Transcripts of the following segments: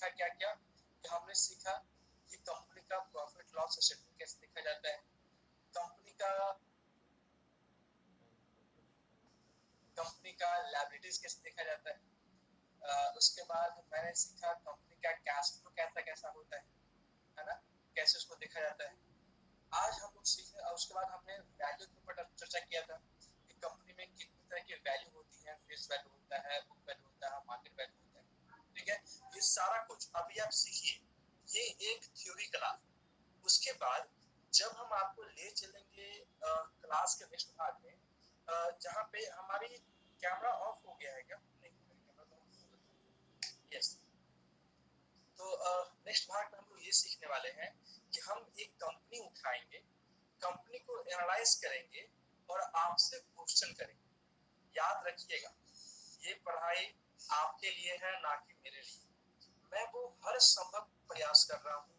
सीखा क्या क्या, कि हमने सीखा कि कंपनी का प्रॉफिट लॉस स्टेटमेंट कैसे देखा जाता है, कंपनी का लायबिलिटीज कैसे देखा जाता है। उसके बाद मैंने सीखा कंपनी का कैश फ्लो कैसा कैसा होता है ना, कैसे उसको देखा जाता है। आज हम लोग सीखे और उसके बाद हमने वैल्यू के ऊपर चर्चा किया था कि कंपनी में कितनी तरह की वैल्यू होती है, फेस वैल्यू होता है, बुक वैल्यू होता है, मार्केट वैल्यू होता है। ठीक है, ये सारा कुछ अभी आप सीखिए, ये एक थ्योरी क्लास। उसके बाद जब हम आपको ले चलेंगे क्लास के नेक्स्ट भाग में, जहाँ पे हमारी कैमरा ऑफ हो गया है क्या, नहीं यस, तो नेक्स्ट भाग में हम लोग ये सीखने वाले हैं कि हम एक कंपनी उठाएंगे, कंपनी को एनालाइज करेंगे और आपसे क्वेश्चन करेंगे। याद रखिएगा, ये पढ़ाई आपके लिए है, ना कि मेरे लिए। मैं वो हर संभव प्रयास कर रहा हूँ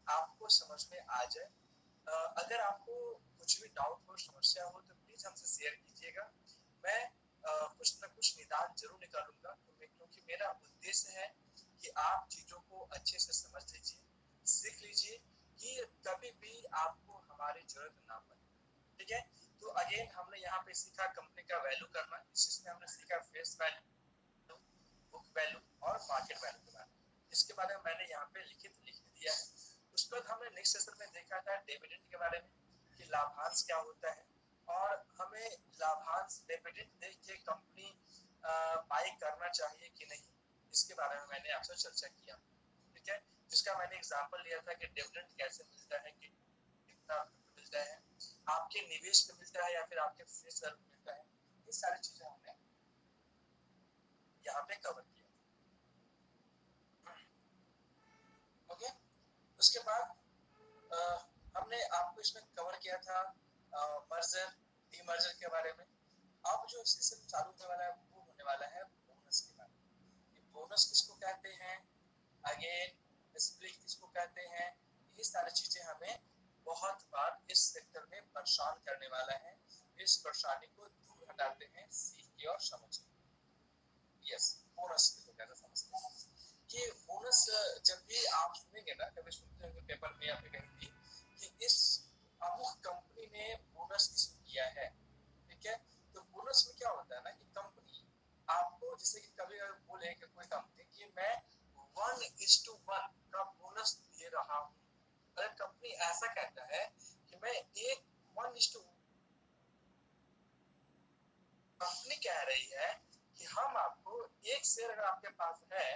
आपको समझ में आ जाए। अगर आपको कुछ भी डाउट हो, समस्या हो, तो प्लीज हमसे शेयर कीजिएगा। मैं कुछ न कुछ निदान जरूर निकालूंगा, क्योंकि मेरा उद्देश्य है कि आप चीजों को अच्छे से समझ लीजिए, सीख लीजिए, कि कभी भी आपको हमारी जरूरत ना पड़े। ठीक है, तो अगेन हमने यहाँ पे सीखा कंपनी का वैल्यू करना, जिसमें हमने सीखा फेस वैल्यू, बुक वैल्यू और मार्केट वैल्यू के बारे में। इसके बारे में मैंने यहाँ पे लिख दिया है। उसके बाद हमने नेक्स्ट सेशन में देखा था डिविडेंड के बारे में, कि लाभांश क्या होता है, और हमें लाभांश डिविडेंड देख के कंपनी बाई करना चाहिए कि नहीं, इसके बारे में मैंने आपसे चर्चा किया। ठीक है, जिसका मैंने एग्जांपल लिया था कि डिविडेंड कैसे मिलता है, कि कितना मिलता है, आपके निवेश में मिलता है या फिर आपके फेस वैल्यू में मिलता है। ये सारी चीजें हमने यहाँ पे कवर किया। ओके, उसके बाद हमने आपको इसमें कवर किया था मर्जर डीमर्जर के बारे में। अब जो सेशन चालू होने वाला है वो होने वाला है बोनस के बारे में। बोनस किसको कहते हैं, अगेन स्प्लिट किसको कहते हैं, ये सारी चीजें हमें बहुत बार इस सेक्टर में परेशान करने वाला है। इस परेशानी को दूर हटाते हैं सीख के और समझ के। यस, बोनस किसको कहते हैं समझते हैं कि बोनस जब भी आप सुनेंगे ना, कभी सुनते होंगे पेपर में या फिर कहीं भी, कि इस अमुक कंपनी ने बोनस इसको किया है। ठीक है, तो बोनस में क्या होता है ना, कि कंपनी आपको जैसे कि कभी अगर बोले कि कोई कंपनी कि मैं 1:1 का बोनस दे रहा हूँ, अगर कंपनी ऐसा कहता है कि मैं एक 1:1, कंपनी कह रही है कि हम आपको एक शेयर अगर आपके पास है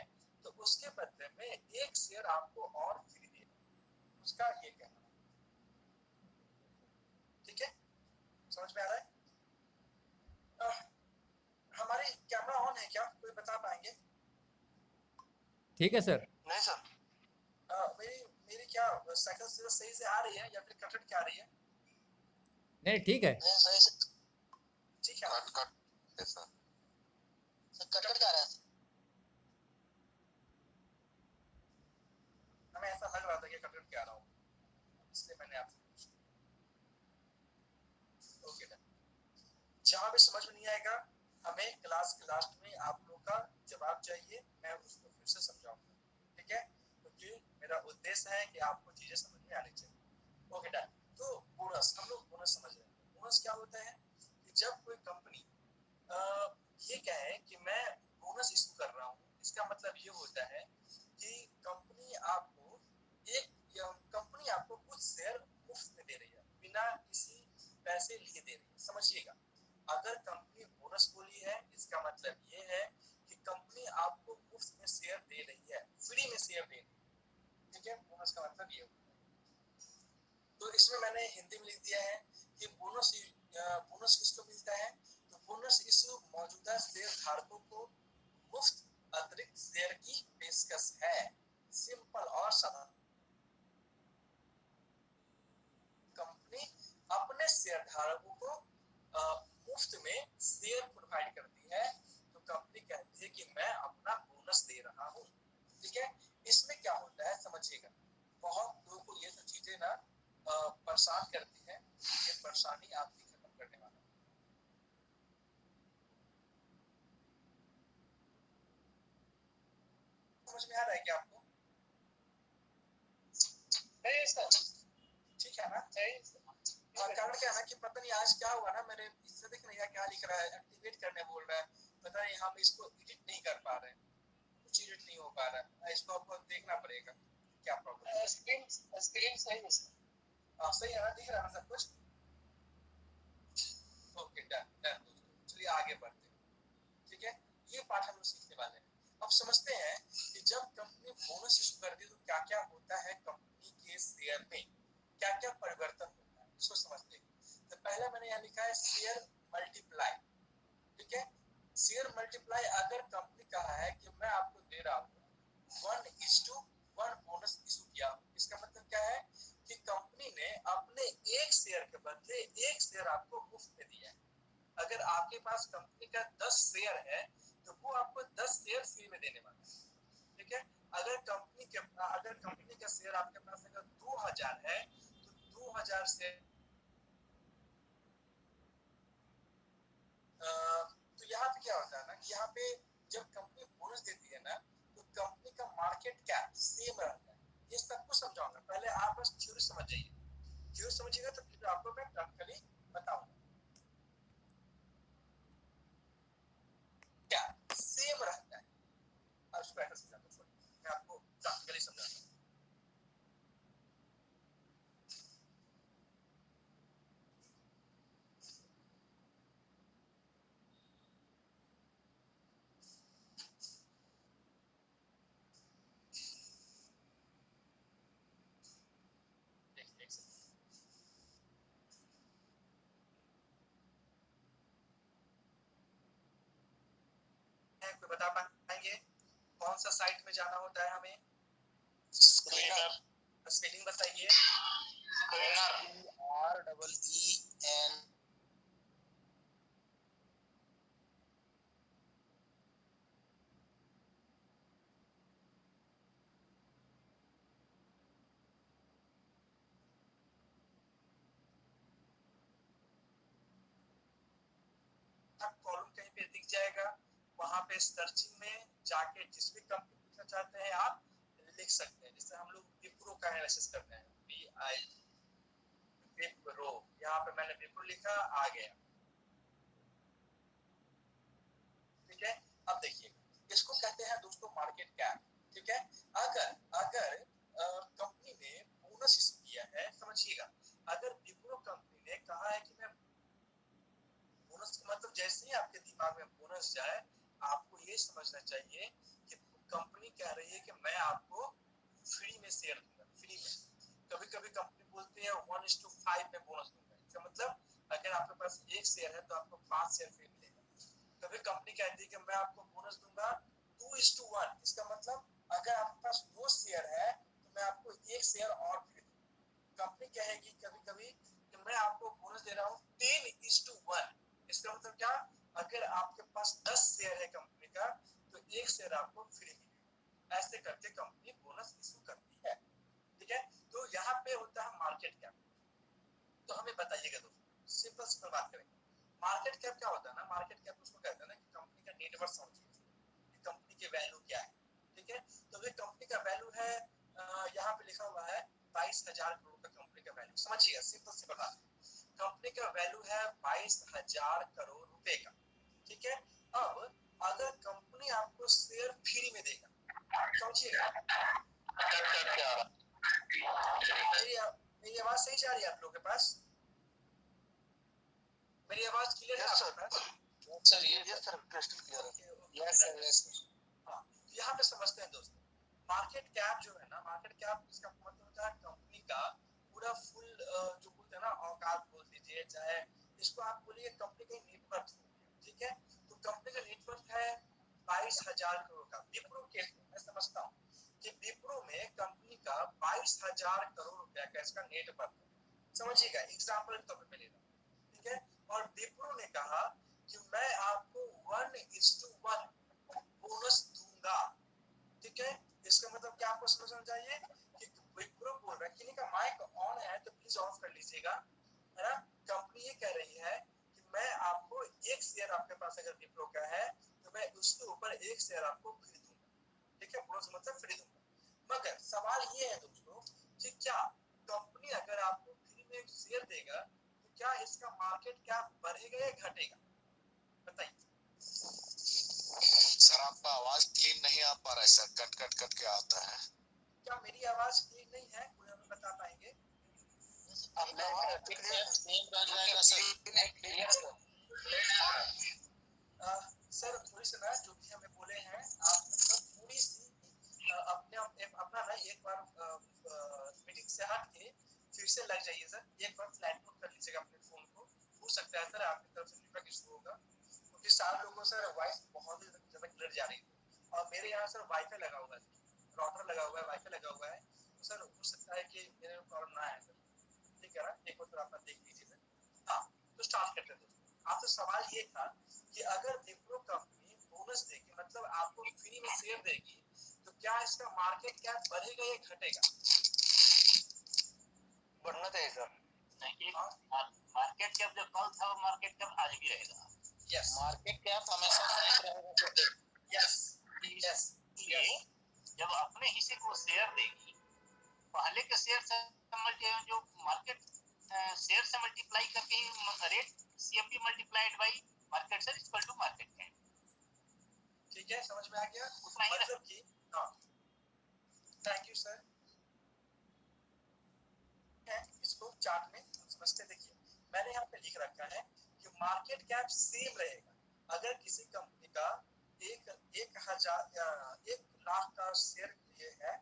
तो उसके बदले में एक शेयर आपको और फ्री दे, उसका ये कहना। ठीक है, समझ में आ रहा है? हमारी कैमरा ऑन है क्या, कोई बता पाएंगे? ठीक है सर। नहीं सर। मेरी मेरी क्या साइकिल सही से आ रही है या फिर कट के आ रही है? नहीं ठीक है। नहीं सही से। ठीक है, कट कट सर, कट के आ रहा है। हमें ऐसा लग रहा था कि कट के आ रहा हूँ, इसलिए मैंने आपसे पूछा। ओके, जहाँ भी समझ में नहीं आएगा हमें क्लास के लास्ट में आप लोग का जवाब चाहिए, मैं उसको फिर से समझाऊंगा। ठीक है, क्योंकि मेरा उद्देश्य है कि आपको चीजें समझ में आनी चाहिए। Okay done. तो बोनस, हम लोग बोनस समझ रहे हैं। बोनस क्या होता है कि जब कोई कंपनी ये कहे कि मैं बोनस इशू कर रहा हूँ, इसका मतलब ये होता है कि कंपनी आपको कुछ शेयर मुफ्त में दे रही है, बिना किसी पैसे लिए दे रही है। समझिएगा, अगर कंपनी बोनस बोली है, इसका मतलब ये है कि कंपनी आपको मुफ्त में शेयर दे रही है, फ्री में शेयर दे रही है। ठीक है, बोनस का मतलब ये होता है। तो इसमें मैंने हिंदी में लिख दिया है कि बोनस किसको मिलता है, तो बोनस इशू मौजूदा शेयर धारकों को मुफ्त अतिरिक्त शेयर की पेशकश है। सिंपल और साधारण, कंपनी अपने शेयर धारकों को मुफ्त में शेयर प्रोवाइड करती है, तो कंपनी कहती है कि मैं अपना बोनस दे रहा हूँ। ठीक है, इसमें क्या होता है समझिएगा, बहुत लोगों को ये सब चीजें ना परेशान करती है, ये परेशानी आपकी खत्म करने वाला है। समझ में आ रहा है क्या आपको? नहीं सर, ठीक है ना? नहीं कारण क्या है ना कि पता नहीं आज क्या हुआ ना, मेरे इससे दिख नहीं रहा क्या लिख रहा है, एक्टिवेट करने बोल रहा है, पता नहीं हम इसको एडिट नहीं कर पा रहे हैं, कुछ एडिट नहीं हो पा रहा है, इसको आपको देखना पड़ेगा क्या प्रॉब्लम है। स्क्रीन सही है सर। सही है ना, दिख रहा है ना सब कुछ? ओके डन डन दोस्तों, चलिए आगे बढ़ते हैं। ठीक है, ये पाठ हम लोग सीखने वाले हैं। अब समझते हैं कि जब कंपनी बोनस इशू करती है तो क्या क्या होता है कंपनी के शेयर में, क्या क्या परिवर्तन होता है, इसको समझते हैं। तो पहला मैंने यहाँ लिखा है शेयर मल्टीप्लाई। ठीक है, शेयर मल्टीप्लाई अगर कंपनी कहा है कि मैं आपको दे रहा हूँ 1:1 बोनस इशू किया, इसका मतलब क्या है कि कंपनी ने अपने एक शेयर के बदले एक शेयर आपको मुफ्त में दिया है। अगर आपके पास कंपनी का 10 शेयर है तो वो आपको 10 शेयर फ्री में देने वाला है। ठीक है, अगर कंपनी का शेयर आपके पास अगर 2000 है तो 2000 शेयर तो यहाँ पे क्या होता है ना कि यहाँ पे जब कंपनी बोनस देती है ना तो कंपनी का मार्केट कैप सेम रहता है। ये सब कुछ समझाऊंगा, पहले आप बस थ्योरी समझ जाइए, थ्योरी समझिएगा तो फिर आपको मैं प्रैक्टिकली बताऊंगा। क्या सेम रहता है, अब इसको ऐसे समझाता हूँ, मैं आपको प्रैक्टिकली समझाता हूँ। कोई बता पाएंगे कौन सा साइट में जाना होता है हमें? स्क्रीनर। स्पेलिंग बताइए। REEN। कॉलम कहीं पे दिख जाएगा, वहां पे सर्चिंग में जाके जिस भी कंपनी पूछना चाहते हैं आप लिख सकते हैं। जैसे हम लोग विप्रो का एनालिसिस करते हैं, VI विप्रो, यहाँ पे मैंने विप्रो लिखा, आ गया। ठीक है, अब देखिए इसको कहते हैं दोस्तों मार्केट कैप। ठीक है, अगर अगर कंपनी ने बोनस इशू किया है, समझिएगा, अगर विप्रो कंपनी ने कहा है कि मैं बोनस, मतलब जैसे ही आपके दिमाग में बोनस जाए आपको ये समझना चाहिए कि कंपनी कह रही है कि मैं आपको फ्री में शेयर दूंगा, फ्री में। कभी कभी कंपनी बोलती है 1:5 में बोनस दूंगा, इसका मतलब अगर आपके पास एक शेयर है तो आपको 5 शेयर फ्री मिलेगा। कभी कंपनी कहती है कि मैं आपको बोनस दूंगा 2:1, इसका मतलब अगर आपके पास 2 शेयर है तो मैं आपको एक शेयर और फ्री दूंगा। कंपनी कहेगी कभी कभी कि मैं आपको बोनस दे रहा हूँ 10:1, इसका मतलब क्या, अगर आपके पास 10 शेयर है कंपनी का तो एक शेयर आपको फ्री मिलेगा। ऐसे करके कंपनी बोनस इशू करती है। ठीक है, तो यहाँ पे होता है मार्केट कैप। तो हमें बताइएगा दोस्तों, सिंपल सिंपल बात करेंगे, मार्केट कैप क्या होता है ना, मार्केट कैप उसको कहते हैं ना कि कंपनी का नेटवर्थ समझिए, कंपनी की वैल्यू क्या है। ठीक है, तो ये कंपनी का वैल्यू है, यहाँ पे लिखा हुआ है 22,000 करोड़ का कंपनी का वैल्यू, समझिएगा सिंपल सिंपल बात, कंपनी का वैल्यू है 22,000 करोड़ रुपए का। ठीक है, अब अगर कंपनी आपको शेयर फ्री में देगा, समझिएगा, मेरी आवाज सही जा रही है आप लोगों के पास? मेरी आवाज क्लियर है आपके पास? सर ये सर क्रिस्टल क्लियर है। Yes sir yes sir. हाँ, यहाँ पे समझते हैं दोस्तों, मार्केट कैप जो है ना, मार्केट कैप इसका मतलब होता है कंपनी का पूरा फुल, जो बोलते हैं ना औकात बोल दीजिए, चाहे इसको आप बोलिए कंपनी का नेटवर्थ। ठीक है, तो कंपनी का नेटवर्थ है 22,000 करोड़ का। विप्रो केस में मैं समझता हूँ कि विप्रो में कंपनी का 22,000 करोड़ रुपया का इसका नेटवर्थ है, समझिएगा, एग्जाम्पल के तौर पे ले रहा हूँ। ठीक है, और विप्रो ने कहा कि मैं आपको 1:1 बोनस दूंगा। ठीक है, इसका मतलब क्या आपको समझना चाहिए कि विप्रो बोल रहा है, किन्हीं का माइक ऑन है तो प्लीज ऑफ कर लीजिएगा, है ना। कंपनी ये कह रही है कि मैं आपको एक शेयर, आपके पास अगर विप्रो का है तो मैं उसके ऊपर एक शेयर आपको फ्री दूंगा। ठीक ठीक है, बोनस मतलब फ्री दूंगा। मगर सवाल ये है दोस्तों कि क्या कंपनी अगर आपको फ्री में शेयर देगा तो क्या इसका मार्केट कैप बढ़ेगा या घटेगा? बताइए सर आपका आवाज क्लीन नहीं आ पा रहा है सर, कट कट कट के आता है। क्या मेरी आवाज क्लीन नहीं है? कोई हमें बता पाएंगे? सर थोड़ी सी ना जो भी हमें बोले हैं आप मतलब थोड़ी सी अपना ना एक बार मीटिंग से हट के फिर से लग जाइए सर, एक बार फ्लाइट मोड कर लीजिएगा अपने फोन को। हो सकता है सर आपकी तरफ से नेटवर्क इशू होगा, क्योंकि सारे लोगों से वॉइस बहुत ही ज्यादा क्लियर जा रही है और मेरे यहाँ सर वाईफाई लगा हुआ है, राउटर लगा हुआ है, वाईफाई लगा हुआ है, तो सर हो सकता है कि मेरे में प्रॉब्लम ना आए सर। ठीक है ना, एक बार आप देख लीजिए सर। हाँ, तो स्टार्ट करते हैं दोस्तों। आपसे सवाल ये था कि अगर विप्रो कंपनी बोनस देगी मतलब आपको फ्री में शेयर देगी तो क्या इसका मार्केट कैप बढ़ेगा या घटेगा? बढ़ना चाहिए सर। नहीं, मार्केट कैप जो कल था वो मार्केट कैप आज भी रहेगा। यस, मार्केट कैप हमेशा ठीक रहेगा सर। यस, यस, इसलिए जब अपने हिस्से को शेयर देगी, पहले के शेयर से जो मार्केट शेयर से मल्टीप्लाई करके ही rate CMP multiplied by market share equal to market cap. ठीक है, समझ में आ गया उतना ही मतलब कि हाँ, थैंक यू सर। इसको चार्ट में समझते देखिए, मैंने यहाँ पे लिख रखा है कि मार्केट कैप सेम रहेगा अगर किसी कंपनी का एक लाख का शेयर ये है,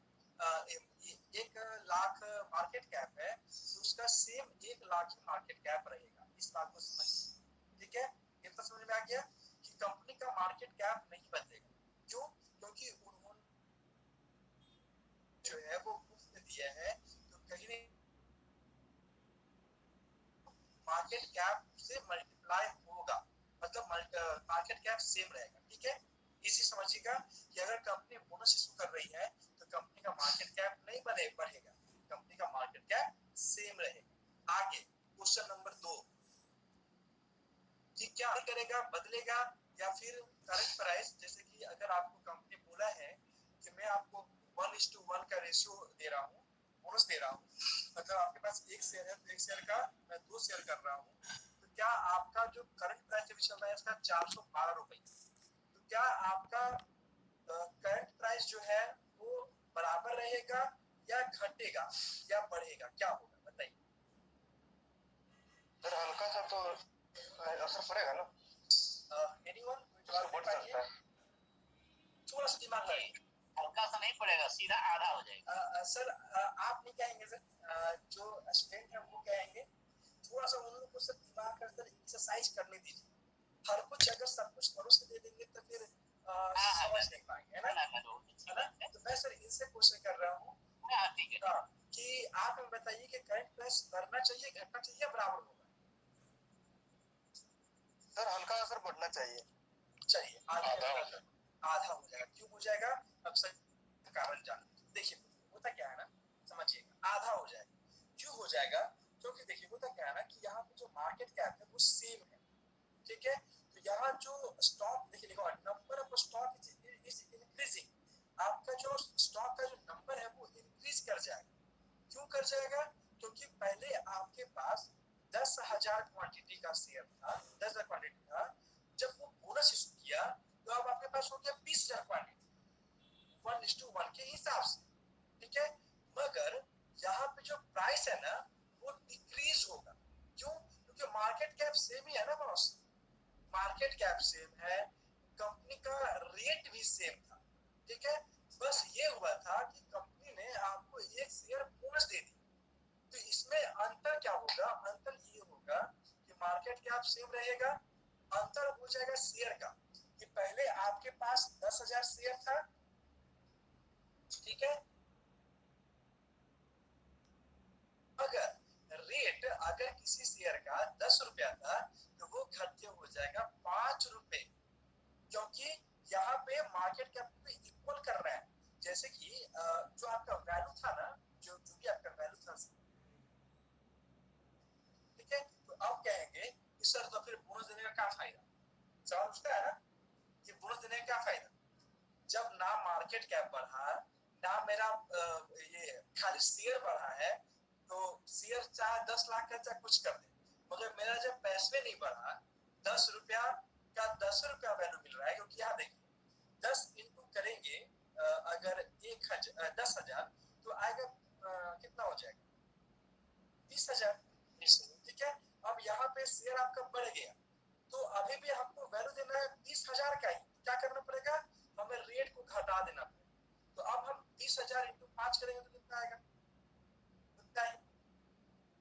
1 लाख मार्केट कैप है तो उसका सेम 1 लाख ही मार्केट कैप रहेगा। इस बात को समझिए, ठीक है, ये तो समझ में आ गया कि कंपनी का मार्केट कैप नहीं बदलेगा। क्यों? क्योंकि उन्होंने जो है वो मुफ्त दिया है, तो कहीं नहीं मार्केट कैप से मल्टीप्लाई होगा, मतलब मार्केट कैप सेम रहेगा। ठीक है, इसी समझिएगा कि अगर कंपनी बोनस इशू कर रही है तो कंपनी का मार्केट कैप नहीं बढ़ेगा, कंपनी का मार्केट कैप सेम रहेगा। आगे क्वेश्चन नंबर 2 कि क्या करेगा, बदलेगा या फिर करंट प्राइस, जैसे कि अगर आपको कंपनी बोला है कि मैं आपको 1:1 का रेशियो दे रहा हूँ, बोनस दे रहा हूँ, मतलब आपके पास 1 शेयर है तो 1 शेयर का मैं 2 शेयर कर रहा हूँ, तो क्या आपका जो करंट प्राइस अभी चल रहा है इसका 412 रुपए, तो क्या आपका करंट प्राइस जो है वो बराबर रहेगा या घटेगा या बढ़ेगा, क्या होगा बताइए? सर हल्का सा तो असर पड़ेगा ना। एनीवन बढ़ सकता है। थोड़ा सा दिमाग लगाइए। हल्का सा नहीं पड़ेगा, सीधा आधा हो जाएगा। सर आप नहीं कहेंगे सर, जो स्टूडेंट है वो कहेंगे, थोड़ा सा उन लोगों को सर दिमाग का सर एक्सरसाइज करने दीजिए। हर कुछ अगर सब कुछ परोस के दे देंगे तो फिर समझ नहीं पाएंगे, है ना? तो मैं सर इनसे क्वेश्चन कर रहा हूँ ठीक है कि आप हमें बताइए कि करंट प्राइस बढ़ना चाहिए, घटना चाहिए या बराबर होगा? सर हल्का असर बढ़ना चाहिए। चलिए आधा हो जाएगा। क्यों हो जाएगा? अब सर कारण जान देखिए, होता क्या है ना, समझिएगा, आधा हो जाएगा। क्यों हो जाएगा? क्योंकि देखिए होता क्या है ना कि यहाँ पे जो मार्केट कैप है वो सेम है, ठीक है, तो यहाँ जो स्टॉक देखिए लिखा number of stock is increasing, आपका जो स्टॉक का जो नंबर है वो इंक्रीज कर जाएगा। क्यों कर जाएगा? क्योंकि पहले आपके पास 10,000 क्वांटिटी का शेयर था, 10,000 क्वांटिटी था, जब वो बोनस इशू किया तो अब आपके पास हो गया 20,000 क्वांटिटी 1:1 के हिसाब से, ठीक है, मगर यहाँ पे जो प्राइस है ना वो डिक्रीज होगा। क्यों? क्योंकि मार्केट कैप सेम ही है ना बॉस, मार्केट कैप सेम है, कंपनी का रेट भी सेम था, ठीक है, बस ये हुआ था कि कंपनी ने आपको 1 शेयर बोनस दे दी, तो इसमें अंतर क्या होगा? अंतर ये होगा कि मार्केट कैप सेम रहेगा, अंतर हो जाएगा शेयर का, कि पहले आपके पास 10,000 शेयर था, ठीक है, अगर रेट अगर किसी शेयर का 10 रुपया था तो वो घट के हो जाएगा 5 रुपए, क्योंकि यहाँ पे मार्केट कैप पे इक्वल कर रहा है। जैसे कि जो आपका वैल्यू था ना, जो भी आपका वैल्यू था, ठीक है, तो आप कहेंगे कि सर तो फिर बोनस देने का क्या फायदा? सवाल उठता है ना कि बोनस देने का क्या फायदा? जब ना मार्केट कैप बढ़ा, ना मेरा ये खाली शेयर बढ़ा है, तो शेयर चाहे 10 लाख का चाहे कुछ कर दे, मगर मेरा जब पैसे नहीं बढ़ा, 10 रुपया का 10 रुपया वैल्यू मिल रहा है, क्योंकि यहाँ देखिए 10 इंटू करेंगे अगर 10,000 तो आएगा कितना हो जाएगा 20,000, ठीक है। अब यहाँ पे शेयर आपका बढ़ गया, तो अभी भी हमको वैल्यू देना है 20,000 का ही, क्या करना पड़ेगा, हमें रेट को घटा देना पड़ेगा। तो अब हम 20,000 इंटू 5 करेंगे तो कितना आएगा, उतना ही,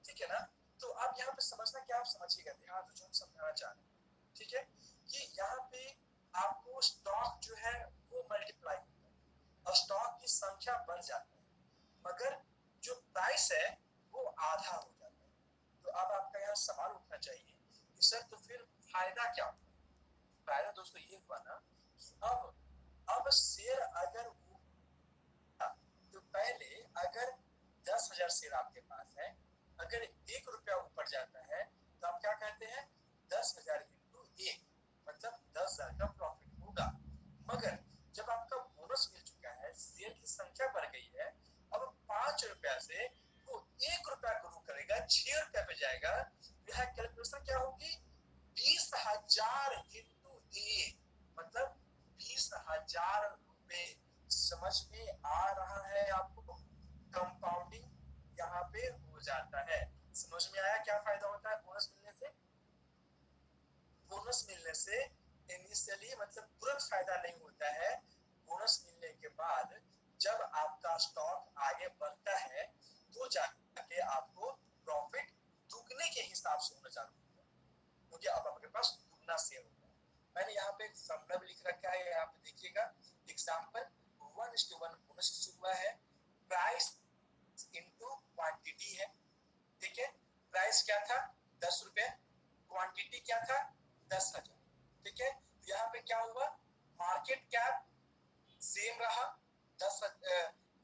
ठीक है ना। तो अब यहाँ पे समझना क्या, आप समझिएगा ध्यान से जो हम समझाना चाह रहे हैं, ठीक है, कि यहाँ पे आपको स्टॉक जो है वो मल्टीप्लाई होता है और स्टॉक की संख्या बढ़ जाती है, मगर जो प्राइस है वो आधा हो जाता है। तो अब आपका यहाँ सवाल उठना चाहिए कि सर तो फिर फायदा क्या होगा। फायदा दोस्तों ये हुआ ना कि अब शेयर अगर तो पहले अगर 10,000 शेयर आपके पास है, अगर 1 रुपया ऊपर जाता है तो आप क्या कहते हैं 10,000 इंटू 1, मतलब 10,000 का प्रॉफिट होगा। मगर जब आपका बोनस मिल चुका है, शेयर की संख्या बढ़ गई है, अब 5 रुपया से वो 1 रुपया ग्रो करेगा, 6 रुपया पे जाएगा, यह कैलकुलेशन क्या होगी 20,000 इंटू 1, मतलब 20,000 रुपए। समझ में आ रहा है आपको, कंपाउंडिंग यहाँ पे हो जाता है। समझ में आया क्या फायदा होता है बोनस मिलने से। बोनस मिलने से इनिशियली मतलब तुरंत फायदा नहीं होता है, बोनस मिलने के बाद जब आपका स्टॉक आगे बढ़ता है तो जाके आपको प्रॉफिट दुगने के हिसाब से होना चालू होता है, क्योंकि अब आपके पास दुगना शेयर होता है। मैंने यहाँ पे एक फॉर्मूला भी लिख रखा है, यहाँ पे देखिएगा एग्जाम्पल 1:1 बोनस इशू हुआ है, प्राइस इनटू क्वांटिटी है, ठीक है। प्राइस क्या था 10 रुपए, क्वांटिटी क्या था 10,000, ठीक है। यहाँ पे क्या हुआ, मार्केट कैप सेम रहा,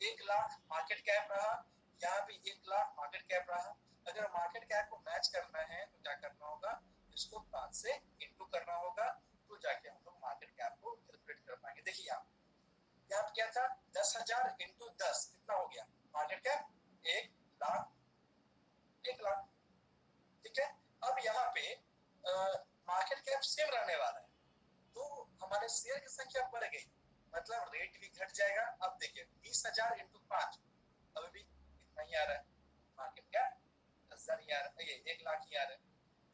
1 लाख मार्केट कैप रहा, यहाँ भी 1 लाख मार्केट कैप रहा। अगर मार्केट कैप को मैच करना है तो क्या करना होगा, इसको 5 से इंटू करना होगा, तो जाके हम लोग मार्केट कैप को कैलकुलेट कर पाएंगे। देखिए यहाँ पे क्या था 10,000 इंटू 10 कितना हो गया, मार्केट कैप 1 लाख, ठीक है। अब यहाँ पे मार्केट कैप सेम रहने वाला है, तो हमारे शेयर की संख्या बढ़ गई, मतलब रेट भी घट जाएगा। अब देखिए 20,000 इंटू 5 अभी भी इतना ही आ रहा है, मार्केट कैप 10,000 ही आ रहा है, ये 1 लाख ही आ रहा है।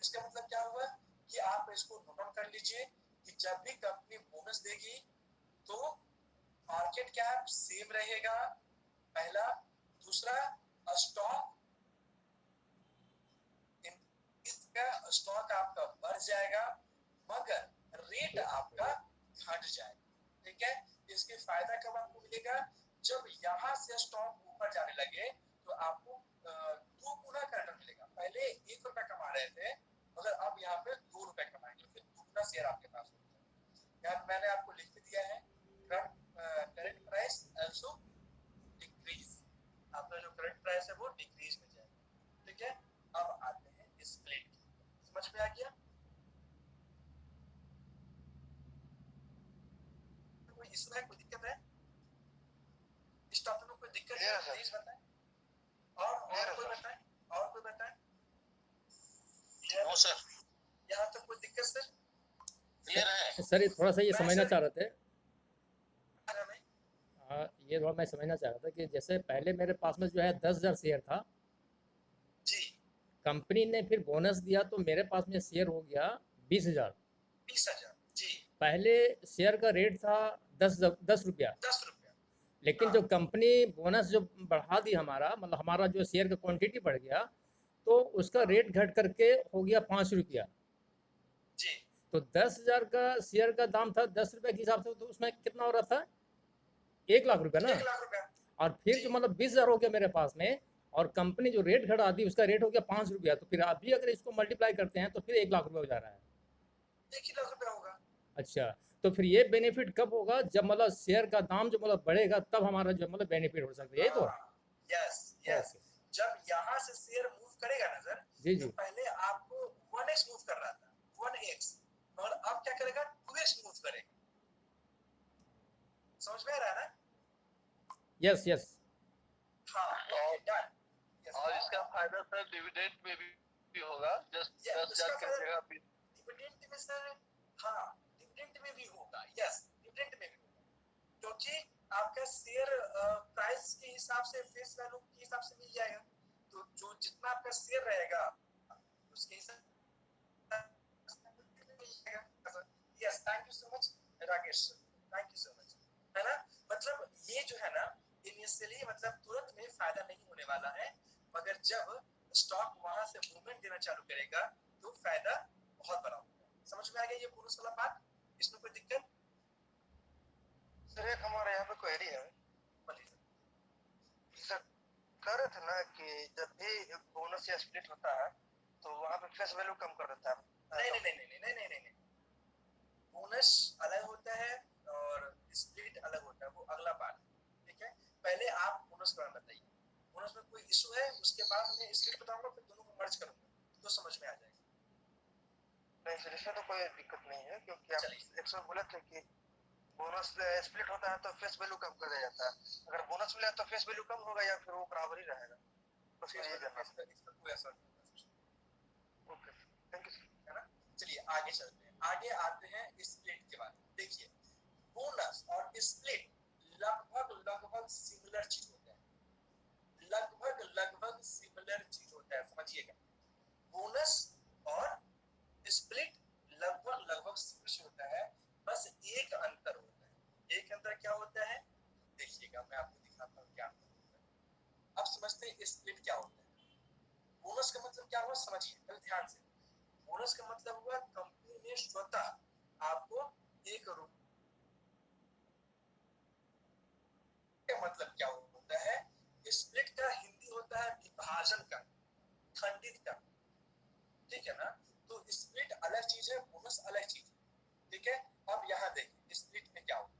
इसका मतलब क्या हुआ कि आप इसको नोट डाउन कर लीजिए कि जब भी कंपनी बोनस देगी तो मार्केट कैप सेम रहेगा, पहला। दूसरा, स्टॉक स्टॉक आपका बढ़ जाएगा, मगर रेट आपका घट जाएगा, ठीक है। इसके फायदा कब आपको मिलेगा, जब यहाँ से स्टॉक ऊपर जाने लगे तो आपको 2 गुना का रिटर्न मिलेगा। पहले 1 रुपया कमा रहे थे, मगर अब यहाँ पे 2 रुपए कमाएंगे, फिर दुगना शेयर आपके पास होता है। यहाँ मैंने आपको लिख दिया है करंट प्राइस आल्सो डिक्रीज, आपका जो करंट प्राइस है वो डिक्रीज में जाएगा, ठीक है। अब आते हैं स्प्लिट, समझ में आ गया। कोई इसमें कोई दिक्कत है, इस टॉपिक में कोई दिक्कत है प्लीज बताएं, और कोई बताएं, और कोई बताएं। नो सर, यहाँ तक कोई दिक्कत सर, क्लियर है सर ये थोड़ा सा ये मैं समझना सर- चाह रहे थे, हमें ये थोड़ा मैं समझना चाह रहा था कि जैसे पहले मेरे पास में जो है 10,000 शेयर था, जी कंपनी ने फिर बोनस दिया तो मेरे पास में शेयर हो गया 20,000। 20,000 जी, पहले शेयर का रेट था 10 रुपया, 10 रुपया, लेकिन हाँ। जो कंपनी बोनस जो बढ़ा दी हमारा, मतलब हमारा जो शेयर का क्वांटिटी बढ़ गया, तो उसका रेट घट करके हो गया 5 रुपया। जी तो 10,000 का शेयर का दाम था 10 रुपये के हिसाब से, तो उसमें कितना हो रहा था 1 लाख रुपया ना। 1 लाख रुपया, और फिर जी। जो मतलब 20,000 हो गया मेरे पास में, और कंपनी जो रेट घटा दी उसका रेट हो गया 5 रुपया, तो फिर आप भी अगर इसको मल्टीप्लाई करते हैं तो फिर 1 लाख रुपया हो जा रहा है। 1 लाख रुपया होगा। अच्छा, तो फिर ये बेनिफिट कब होगा, जब मतलब शेयर का दाम जो मतलब बढ़ेगा, तब हमारा जो मतलब बेनिफिट हो सकता है, यही तो। यस यस, जब यहाँ से शेयर मूव करेगा ना सर, जी तो जी, पहले आपको 1x मूव कर रहा था, 1x, और अब क्या करेगा 2x मूव करेगा, यस यस हाँ डन। और इसका फायदा सर डिविडेंड में भी होगा, जस्ट 10,000 की जगह पे डिविडेंड में सर, हाँ डिविडेंड में भी होगा, यस डिविडेंड में भी होगा, क्योंकि आपका शेयर प्राइस के हिसाब से, फेस वैल्यू के हिसाब से मिल जाएगा। तो जो जितना आपका शेयर रहेगा उसके हिसाब yes, thank you so much Rakesh, thank you so much, है ना। मतलब ये जो है ना इनिशियली मतलब तुरंत में फायदा नहीं होने वाला है, मगर जब स्टॉक वहां से मूवमेंट देना चालू करेगा तो फायदा बहुत बड़ा होगा। समझ में आ गया ये बोनस वाला बात? इसमें कोई दिक्कत? सर एक हमारे यहाँ पे क्वेरी है सर, कह रहे थे ना कि जब भी बोनस या स्प्लिट होता है तो वहाँ पे फेस वैल्यू कम कर देता है। नहीं नहीं नहीं नहीं नहीं नहीं नहीं नहीं, बोनस अलग होता है और स्प्लिट अलग होता है, वो अगला पार्ट है, ठीक है। पहले आप बोनस का बताइए, बोनस में कोई इशू है, उसके बाद मैं स्प्लिट बताऊंगा, फिर दोनों को मर्ज करूंगा तो समझ में आ जाएगा। नहीं सर इसमें तो कोई दिक्कत नहीं है, क्योंकि आप एक सौ बोले थे कि बोनस स्प्लिट होता है तो फेस वैल्यू कम कर दिया जाता है, अगर बोनस मिला तो फेस वैल्यू कम होगा या फिर वो बराबर ही रहेगा, बस ये जानना था। कोई असर नहीं। ओके थैंक यू सर, है ना। चलिए आगे चलते हैं, आगे आते हैं स्प्लिट के बारे में। देखिए बोनस और स्प्लिट लगभग लगभग सिमिलर चीज होता है, लगभग लगभग सिमिलर चीज होता है, समझिएगा। बोनस और स्प्लिट लगभग लगभग सिमिलर होता है, बस एक अंतर होता है। एक अंतर क्या होता है देखिएगा, मैं आपको दिखाता हूँ क्या अंतर होता है। अब समझते हैं स्प्लिट क्या होता है। बोनस का मतलब क्या हुआ समझिए पहले ध्यान से। बोनस का मतलब हुआ कंपनी ने स्वतः आपको ₹1 का मतलब क्या होता है। स्प्लिट का हिंदी होता है विभाजन का, खंडित का, ठीक है ना। तो स्प्लिट अलग चीज है, बोनस अलग चीज है, ठीक है। अब यहाँ देखिए स्प्लिट में क्या होता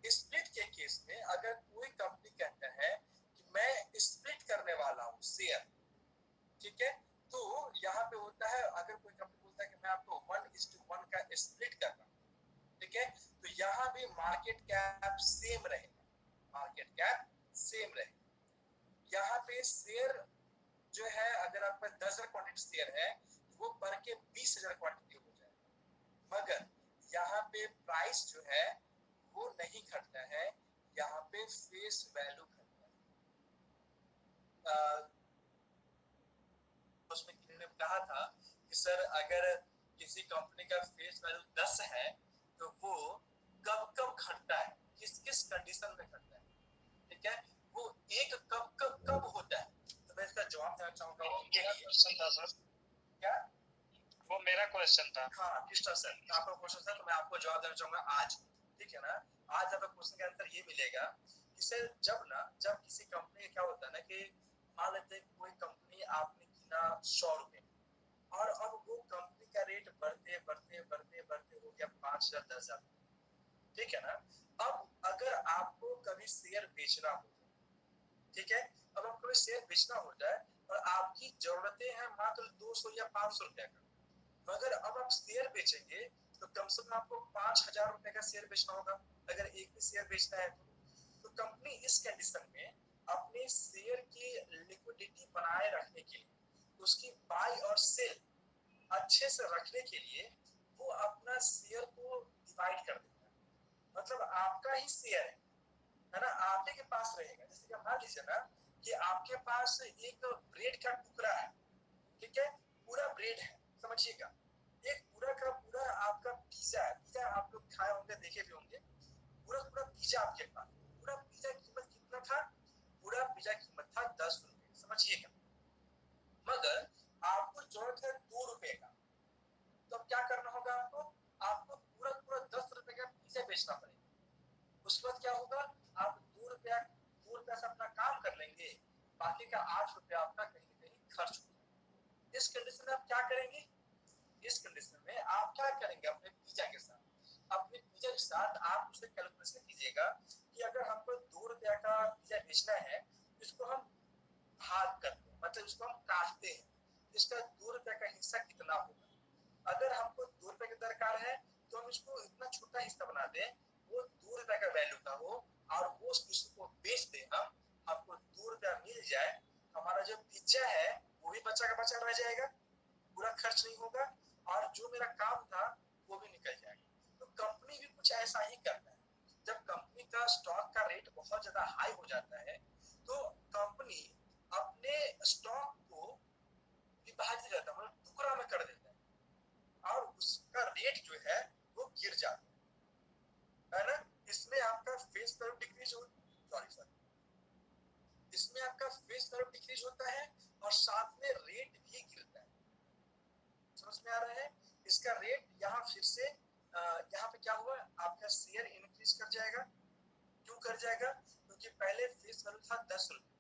है। स्प्लिट के केस में अगर कोई कंपनी कहता है कि मैं स्प्लिट करने वाला हूँ शेयर, ठीक है, तो यहाँ पे होता है अगर कोई कंपनी बोलता है कि मैं आपको 1:1 का स्प्लिट कर रहा हूँ, ठीक है, तो यहाँ भी मार्केट कैप सेम रहेगा, मार्केट कैप सेम रहेगा। यहाँ पे शेयर जो है अगर आपका 10,000 क्वांटिटी शेयर है वो बढ़ के 20,000 क्वांटिटी हो जाएगा, मगर यहाँ पे प्राइस जो है वो नहीं घटता है, यहाँ पे फेस वैल्यू घटता है। उसमें किसी ने कहा था कि सर अगर किसी कंपनी का फेस वैल्यू 10 है तो वो कब कब घटता है, किस किस कंडीशन में घटता है, ठीक है, वो एक कब कब कब होता है। तो मैं इसका जवाब देना चाहूंगा उनके लिए। क्वेश्चन था सर, क्या वो मेरा क्वेश्चन था। हाँ कृष्णा सर आपका क्वेश्चन था, तो मैं आपको जवाब देना चाहूंगा आज, ठीक है ना। आज आपका क्वेश्चन का आंसर ये मिलेगा कि सर जब किसी कंपनी का क्या होता है ना कि मान लेते हैं कोई कंपनी आपने किना ₹100 और अब वो कंपनी का रेट बढ़ते बढ़ते बढ़ते बढ़ते हो गया 5,000 10,000, ठीक है ना। अब अगर आपको कभी शेयर बेचना हो, ठीक है, अब आपको कभी शेयर बेचना होता है और आपकी जरूरतें हैं मात्र 200 या 500 रुपए का, मगर अब आप शेयर बेचेंगे तो कम से कम आपको 5,000 रुपए का शेयर बेचना होगा अगर एक भी शेयर बेचना है तो कंपनी इस कंडीशन में अपने शेयर की लिक्विडिटी बनाए रखने के लिए, उसकी बाय और सेल अच्छे से रखने के लिए वो अपना शेयर को डिवाइड कर देता है, मतलब आपका ही शेयर है ना, आप ही के पास रहेगा। जैसे कि मान लीजिए ना कि आपके पास एक ब्रेड का टुकड़ा है, ठीक है, पूरा ब्रेड है, समझिएगा, एक पूरा का पूरा आपका पिज्जा है, पिज्जा आप लोग खाए होंगे देखे भी होंगे, पूरा पूरा पिज्जा आपके पास, पूरा पिज्जा की कीमत कितना था, पूरा पिज्जा की कीमत था ₹10, समझिएगा, मगर आपको जरूरत है ₹2 का, तो अब क्या करना होगा आपको पूरा पूरा ₹10 का पिज्जा बेचना पड़ेगा। उसके बाद क्या होगा, आप ₹2 से अपना काम कर लेंगे, बाकी का ₹8 आपका कहीं ना कहीं खर्च होगा। इस कंडीशन में आप क्या करेंगे, इस कंडीशन में आप क्या करेंगे अपने पिज्जा के साथ, अपने पिज्जा के साथ आप उसे कैलकुलेशन कीजिएगा कि अगर हमको ₹2 का पिज्जा बेचना है, इसको हम भाग करते हैं, मतलब इसको हम काटते हैं, इसका ₹2 का हिस्सा कितना होगा। अगर हमको ₹2 की दरकार है तो हम इसको इतना छोटा हिस्सा बना दें वो ₹2 का वैल्यू का हो और वो इसको बेच दे हम, आपको 2 रुपया मिल जाए, हमारा जो पिज्जा है वो भी बचा का बचा रह जाएगा, पूरा खर्च नहीं होगा, और जो मेरा काम था वो भी निकल जाएगा। तो कंपनी भी कुछ ऐसा ही करता है। जब कंपनी का स्टॉक का रेट बहुत ज्यादा हाई हो जाता है तो कंपनी अपने स्टॉक को विभाजित करता है, मतलब टुकड़ा में कर देता है और उसका रेट जो है वो गिर जाता है ना। इसमें आपका फेस वैल्यू डिक्रीज हो, सॉरी इसमें आपका फेस वैल्यू डिक्रीज होता है और साथ में रेट भी गिरता है। समझ में आ रहा है? इसका रेट यहाँ फिर से यहाँ पे क्या हुआ, आपका शेयर इंक्रीज कर जाएगा। क्यों कर जाएगा? क्योंकि पहले फेस वैल्यू था 10 रुपए,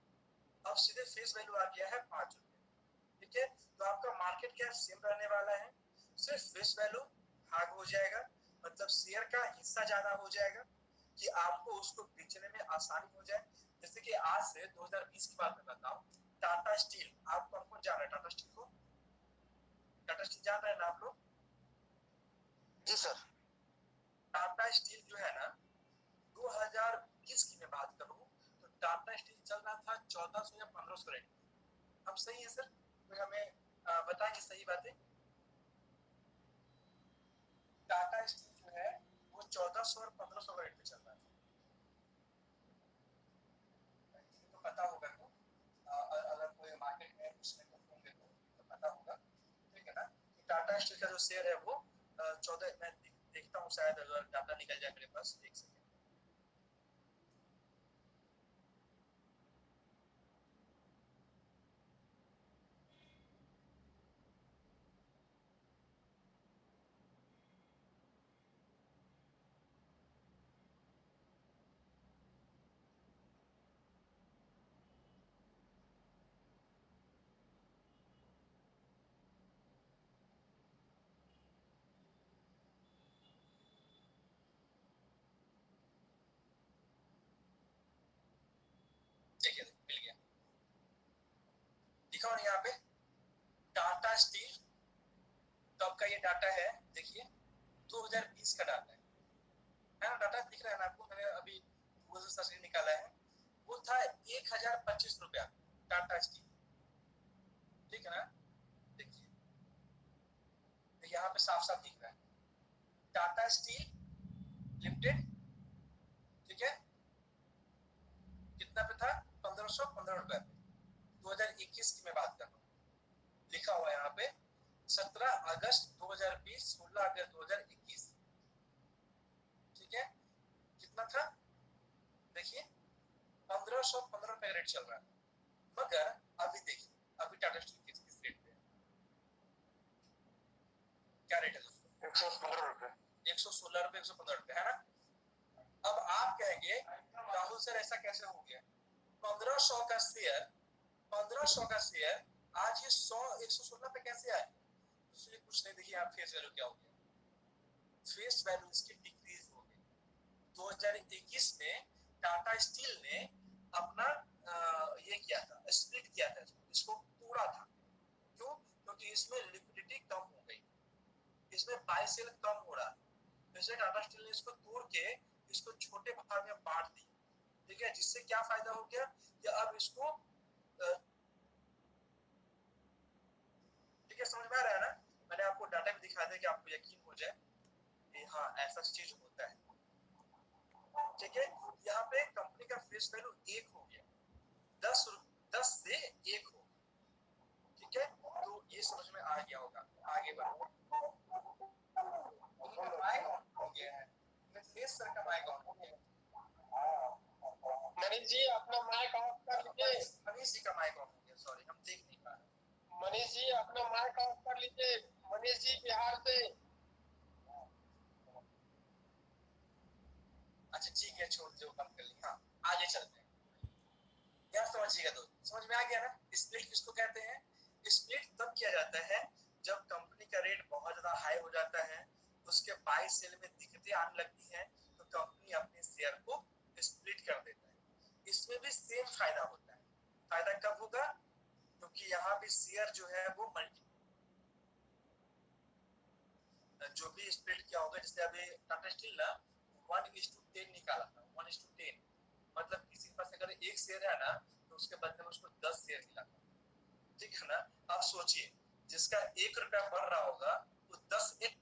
अब सीधे फेस वैल्यू आ गया है 5 रुपए। ठीक है, तो आपका मार्केट कैप सेम रहने वाला है, सिर्फ फेस वैल्यू भाग हो जाएगा, मतलब शेयर का हिस्सा ज्यादा हो जाएगा कि आपको उसको बेचने में आसानी हो जाए। जैसे कि आज से 2020 की बात मैं बताऊं, टाटा स्टील, आप कौन कौन जान रहे हैं टाटा स्टील को? टाटा स्टील जान रहे हैं ना आप लोग? जी सर। टाटा स्टील जो है ना, 2020 की मैं बात करूं तो टाटा स्टील चल रहा था 1400 या 1500 रेट। अब सही है सर? तो हमें बताएंगे सही बातें। टाटा स्टील जो है वो 1400 और 1500 रेट पे चल रहा है, तो पता होगा तो अगर कोई मार्केट में उसमें होंगे तो पता होगा। ठीक है ना? टाटा स्टील का जो शेयर है वो 14, मैं देखता हूँ शायद अगर डाटा निकल जाए मेरे पास, एक सेकंड। देखिए मिल गया, दिखाओ यहाँ पे टाटा स्टील कब का ये डाटा है, देखिए 2020 का डाटा है ना? डाटा दिख रहा है ना आपको? मैंने अभी गूगल से सर्च निकाला है, वो था 1025 रुपया टाटा स्टील। ठीक है ना? देखिए यहाँ पे साफ साफ दिख रहा है टाटा स्टील लिमिटेड, ठीक है, कितना पे था? 1515 रुपए पे। 2021 की मैं बात कर रहा हूँ, लिखा हुआ है यहाँ पे 17 अगस्त 2020, 16 अगस्त 2021। ठीक है, कितना था? देखिए 1515 रुपए का रेट चल रहा है, मगर अभी देखिए अभी टाटा स्टील किस रेट पे है? क्या रेट है दोस्तों? 115 रुपए, 116 रुपए, 115 रुपए, है ना? अब आप कहेंगे राहुल सर ऐसा कैसे हो गया? 1500 का शेयर, 1500 का शेयर आज ये 100 116 पे कैसे आया? इसलिए कुछ नहीं, देखिए आप फेस वैल्यू क्या हो गया, फेस वैल्यू इसकी डिक्रीज हो गई। 2021 में टाटा स्टील ने अपना ये किया था, स्प्लिट किया था, इसको तोड़ा था। क्यों? क्योंकि इसमें लिक्विडिटी कम हो गई, इसमें बाय सेल कम हो रहा है, इसलिए टाटा स्टील ने इसको तोड़ के इसको छोटे भाग में बांट दी। ठीक है, जिससे क्या फायदा हो गया कि अब इसको ठीक है, समझ में आ रहा है ना? मैंने आपको डाटा भी दिखा दिया कि आपको यकीन हो जाए कि हाँ ऐसा चीज होता है। ठीक है, यहाँ पे कंपनी का फेस वैल्यू 1 हो गया, 10 से 1 हो। ठीक है, तो ये समझ में आ गया होगा। आगे बढ़ो, माइक ऑन हो गया है, मिथिलेश सर का माइक ऑन हो गया। मनीष जी अपना माइक ऑफ कर लीजिए। मनीष जी का माइक ऑन हो गया, सॉरी हम देख नहीं पा रहे। मनीष जी अपना माइक ऑफ कर लीजिए। मनीष जी बिहार से। अच्छा ठीक है, छोड़ दो, बंद कर ली। हाँ आगे चलते हैं, यहाँ समझिएगा दोस्त, समझ में आ गया ना? स्प्लिट किसको कहते हैं? स्प्लिट तब किया जाता है जब कंपनी का रेट बहुत ज्यादा हाई हो जाता है, उसके बाय सेल में दिक्कतें आने लगती हैं, तो कंपनी अपने शेयर को स्प्लिट कर देता है। इसमें भी सेम फायदा होता है। फायदा कब होगा? क्योंकि यहाँ भी शेयर जो है वो मल्टी, जो भी स्प्लिट किया होगा, जैसे अभी टाटा स्टील ना 1:10 निकाला था, 1:10, मतलब किसी के पास अगर एक शेयर है ना, तो उसके बदले में उसको 10 शेयर मिलाता, ठीक है ना। अब सोचिए, जिसका 1 रुपया बढ़ रहा होगा वो 10 एक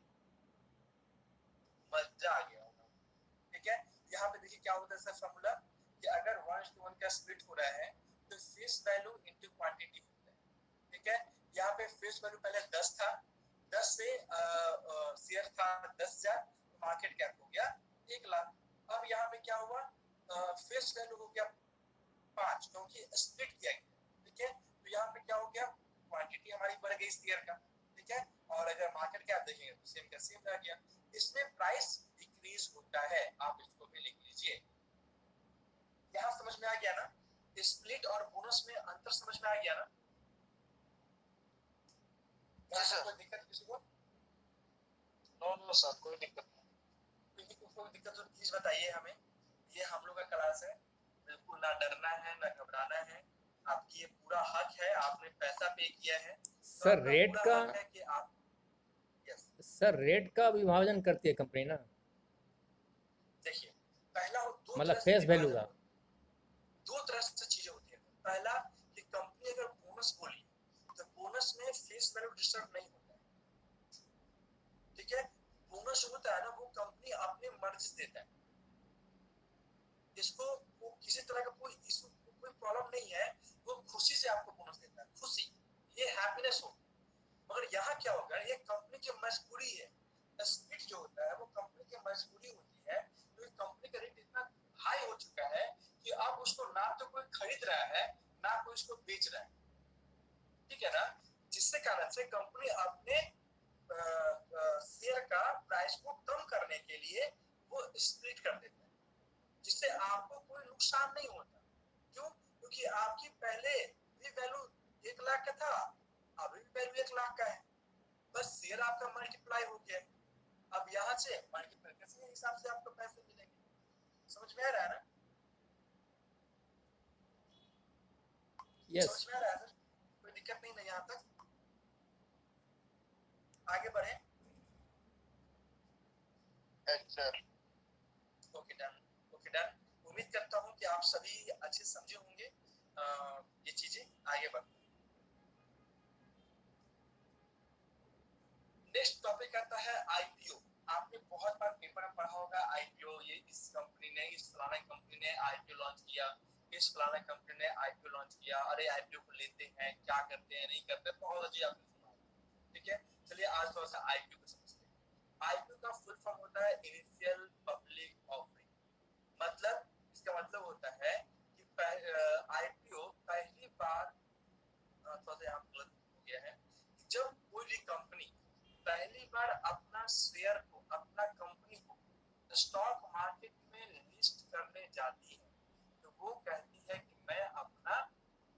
मजा आ गया होगा, ठीक है। यहाँ पे देखिए क्या होता है सर फॉर्मूला, कि अगर 1:1 का स्प्लिट हो रहा है तो फेस वैल्यू इनटू क्वांटिटी होता है, ठीक है। यहाँ पे फेस वैल्यू पहले 10 था, 10 से शेयर था 10,000, मार्केट कैप हो गया 1,00,000। अब यहाँ पे क्या हुआ, फेस वैल्यू हो गया 5, क्योंकि स्प्लिट किया गया, ठीक है। तो यहाँ पे क्या हो गया, क्वांटिटी हमारी बढ़ गई शेयर का, ठीक है। और अगर मार्केट कैप देखेंगे तो सेम का सेम रह गया। इसमें प्राइस डिक्रीज होता है, आप इसको भी लिख लीजिए। यहाँ समझ में आ गया ना, स्प्लिट और बोनस में अंतर समझ में आ गया ना। कोई दिक्कत किसी को? नो सर, कोई दिक्कत नहीं। कोई दिक्कत तो प्लीज बताइए हमें। ये हम लोग का क्लास है, बिल्कुल ना डरना है ना घबराना है, आपकी ये पूरा हक है, आपने पैसा पे किया है। सर रेट का, है कि आप सर रेट का विभाजन करती है कंपनी ना, देखिए पहला दो मतलब तरह से फेस वैल्यू का। दो तरह से चीजें होती है। पहला कि कंपनी अगर बोनस बोली तो बोनस में फेस वैल्यू डिस्टर्ब नहीं होता है, ठीक है। बोनस होता है ना, वो कंपनी अपने मर्जी से देता है, इसको वो किसी तरह का कोई इशू कोई प्रॉब्लम नहीं है, वो खुशी से आपको बोनस देता है, खुशी, ये हैप्पीनेस हो। मगर यहाँ क्या होगा, ये कंपनी की मजबूरी है। स्प्लिट जो होता है वो कंपनी की मजबूरी होती है, तो कंपनी का रेट इतना हाई हो चुका है कि अब उसको ना तो कोई खरीद रहा है ना कोई उसको बेच रहा है, ठीक है ना। जिससे कारण से कंपनी अपने शेयर का प्राइस को कम करने के लिए वो स्प्लिट कर देता है, जिससे आपको कोई नुकसान नहीं होता। क्यों? क्योंकि आपकी पहले भी वैल्यू 1,00,000 का था, अभी भी वैल्यू 1,00,000 का है, बस शेयर आपका मल्टीप्लाई हो गया। अब यहाँ से मल्टीप्लिकेशन के हिसाब से आपको पैसे मिलेंगे। समझ में आ रहा है ना? यस। समझ में आ रहा है सर? कोई दिक्कत नहीं है यहाँ तक? आगे बढ़े। Sir okay done, okay done. उम्मीद करता हूँ कि आप सभी अच्छे समझे होंगे ये चीजें। आगे बढ़ते हैं। नेक्स्ट टॉपिक आता है आईपीओ। आपने बहुत बार पेपर में पढ़ा होगा आईपीओ, ये इस कंपनी ने, इस फलाना कंपनी ने आईपीओ लॉन्च किया, इस फलाना कंपनी ने आईपीओ लॉन्च किया, अरे आईपीओ को लेते हैं, क्या करते हैं नहीं करते, बहुत अच्छी आपने सुना, ठीक है। चलिए आज थोड़ा सा आईपीओ को समझते हैं। आईपीओ का फुल फॉर्म होता है इनिशियल पब्लिक ऑफरिंग। मतलब इसका मतलब होता है कि आईपीओ पहली बार, थोड़ा सा यहाँ गलत हो गया है, जब कोई भी कंपनी पहली बार अपना शेयर को, अपना कंपनी को स्टॉक मार्केट में लिस्ट करने जाती है तो वो कहती है कि मैं अपना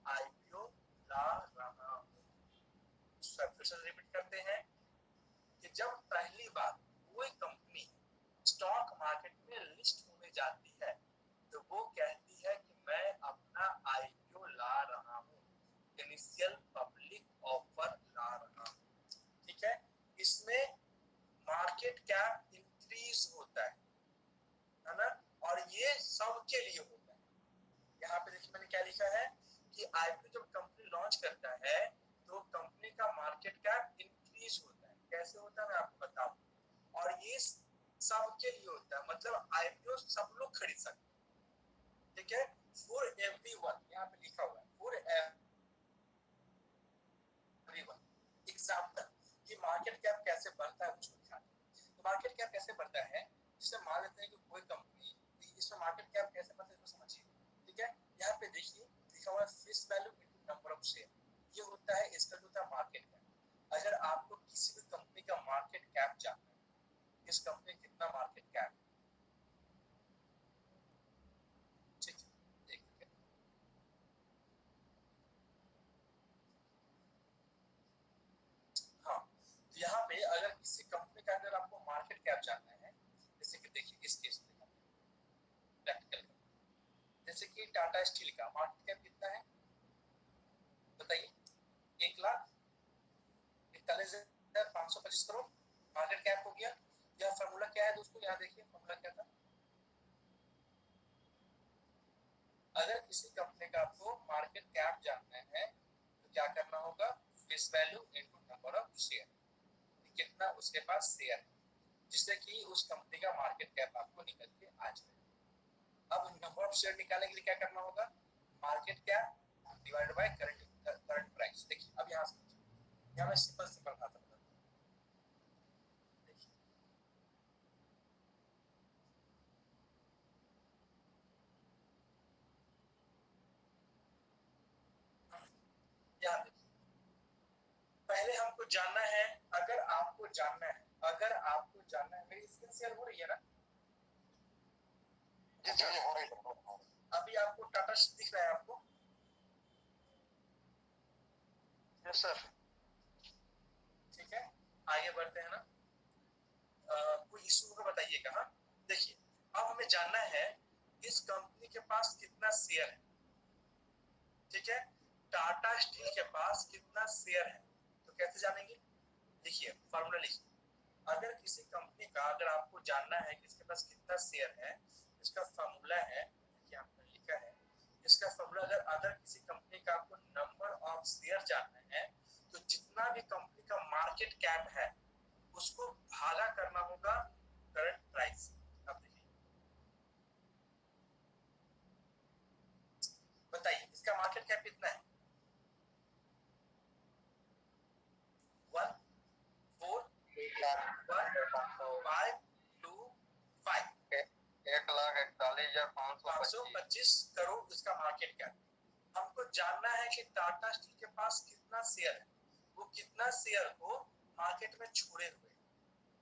आईपीओ ला रहा हूँ। फिर से रिपीट करते हैं कि जब पहली बार कोई कंपनी स्टॉक मार्केट में लिस्ट होने जाती है तो वो कहती है कि मैं अपना आईपीओ ला रहा हूँ, इनिशियल पब्लिक ऑफर ला रहा हूँ, ठीक है। इसमें मार्केट कैप इंक्रीज होता है ना, और ये सबके लिए होता है। यहाँ पे देखिए मैंने क्या लिखा है कि आईपीओ जब कंपनी लॉन्च करता है तो कंपनी का मार्केट कैप इंक्रीज होता है। कैसे होता है मैं आपको बताऊं, और ये सबके लिए होता है, मतलब आईपीओ सब लोग खरीद सकते हैं, ठीक है। फॉर एवरीवन, यहाँ पे लिखा हुआ है फॉर एवरीवन। एग्जांपल कि मार्केट कैप कैसे बढ़ता है उसको दिखाते हैं। तो मार्केट कैप कैसे बढ़ता है, जिससे मान लेते हैं कि कोई कंपनी, इसमें मार्केट कैप कैसे बढ़ता है इसको समझिए, ठीक है। यहाँ पे देखिए लिखा हुआ है face value into number of share, ये होता है, इसका जो होता है मार्केट कैप। अगर आपको किसी भी कंपनी का मार्केट कैप जानना है, इस कंपनी कितना मार्केट कैप, ठीक है, देखिए हाँ, तो यहाँ पे अगर किसी कंपनी का अगर आपको मार्केट कैप जानना है, जैसे कि देखिए इस केस में प्रैक्टिकल, जैसे कि टाटा स्टील का मार्केट कैप कितना है बताइए, 1,41,525 करोड़ मार्केट कैप हो गया। यह फॉर्मूला क्या है दोस्तों, यहाँ देखिए फॉर्मूला क्या था, अगर किसी कंपनी का आपको मार्केट कैप जानना है तो क्या करना होगा, face value into number of share, कितना उसके पास शेयर है, जिससे कि उस कंपनी का मार्केट कैप आपको निकल के आ जाए। अब नंबर ऑफ शेयर निकालने के लिए क्या करना होगा, market cap divided by current price. देखिए अब यहाँ से यहाँ मैं सिंपल बात बताता हूँ। देखिए यहाँ देखिए, पहले हमको जानना है, अगर आपको जानना है मेरी स्क्रीन शेयर हो रही है ना, अभी आपको टाटा दिख रहा है आपको? Yes sir. ठीक है, आगे बढ़ते हैं ना। कोई इशू होगा बताइएगा। हाँ देखिए, अब हमें जानना है इस कंपनी के पास कितना शेयर है। ठीक है, टाटा स्टील के पास कितना शेयर है, तो कैसे जानेंगे? देखिए फॉर्मूला लिखिए, अगर किसी कंपनी का अगर आपको जानना है कि इसके पास कितना शेयर है, इसका फॉर्मूला है, देखिए आपने लिखा है इसका फॉर्मूला। अगर किसी कंपनी का आपको नंबर ऑफ शेयर जानना है तो जितना भी कंपनी का मार्केट कैप है उसको भागा करना होगा करंट प्राइस। अब देखिए बताइए इसका मार्केट कैप कितना है? 1,41,525 करोड़ इसका मार्केट कैप। हमको जानना है कि टाटा स्टील के पास कितना शेयर है, वो कितना शेयर को मार्केट में छोड़े हुए।